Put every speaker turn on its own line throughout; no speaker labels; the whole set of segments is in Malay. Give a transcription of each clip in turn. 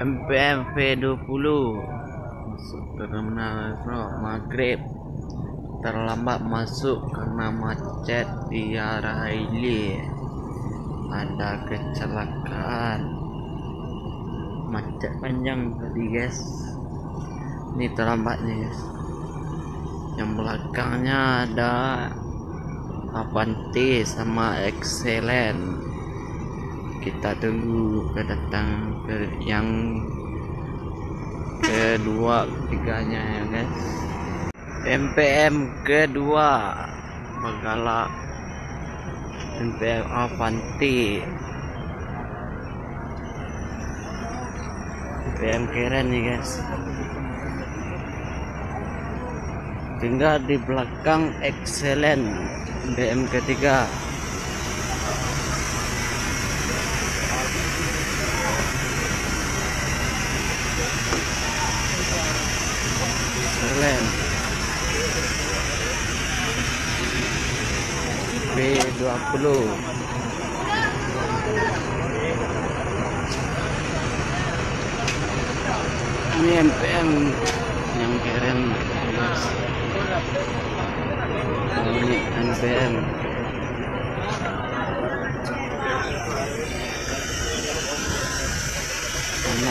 MPM V20 masuk ke terminal Maghrib, terlambat masuk karena macet di arah Haile. Ada kecelakaan, macet panjang tadi guys. Ini terlambat nih guys. Yang belakangnya ada Avanti sama Excellent. Kita tunggu kedatang yang kedua, ketiganya ya guys. MPM kedua Bagala, MPM Avanti, MPM keren nih guys. Tinggal di belakang Excellent, MPM ketiga. Excellent V20. Ini MPM yang keren guys. Ini MPM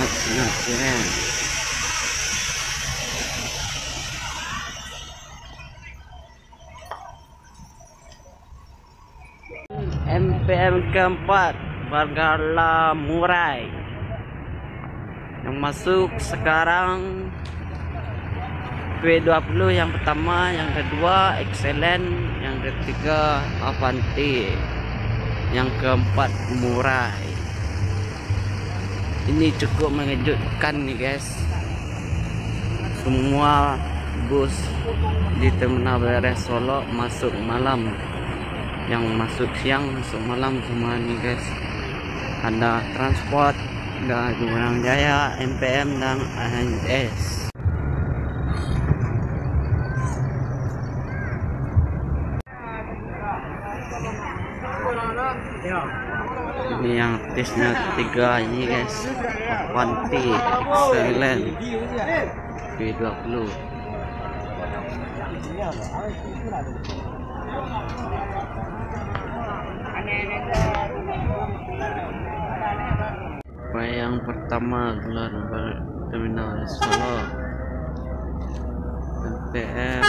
sangat keren. MPM keempat Bagala Murai. Yang masuk sekarang V20 yang pertama, yang kedua Excellent, yang ketiga Avanti, yang keempat Murai. Ini cukup mengejutkan nih guys. Semua bus di terminal beres Solo masuk malam, yang masuk siang masuk malam semua nih guys. Ada transport, ada Jurang Jaya, MPM dan ANS. Ini yang tesnya ketiga ini guys, Avanti, Excellent, V20. Yang pertama gelar terminal Solo, MPM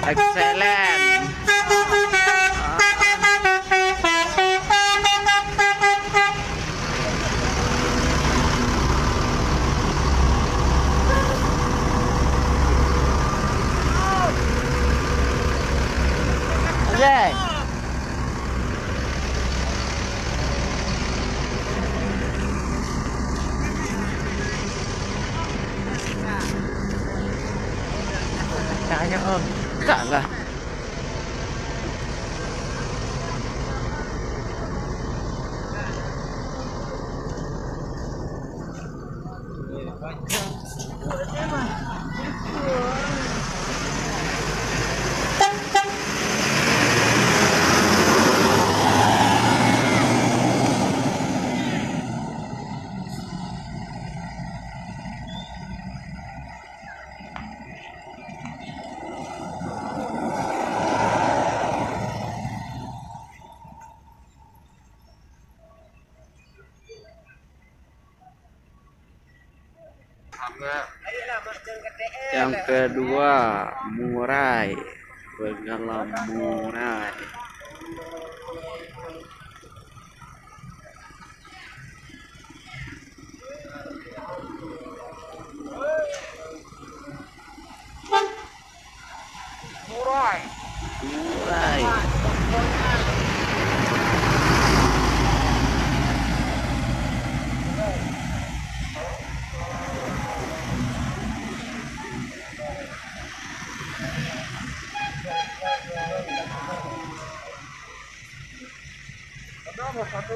Excellent. Okay. Kayaknya enggak lah. Yang kedua Murai, Bagala Murai. Murai. Satu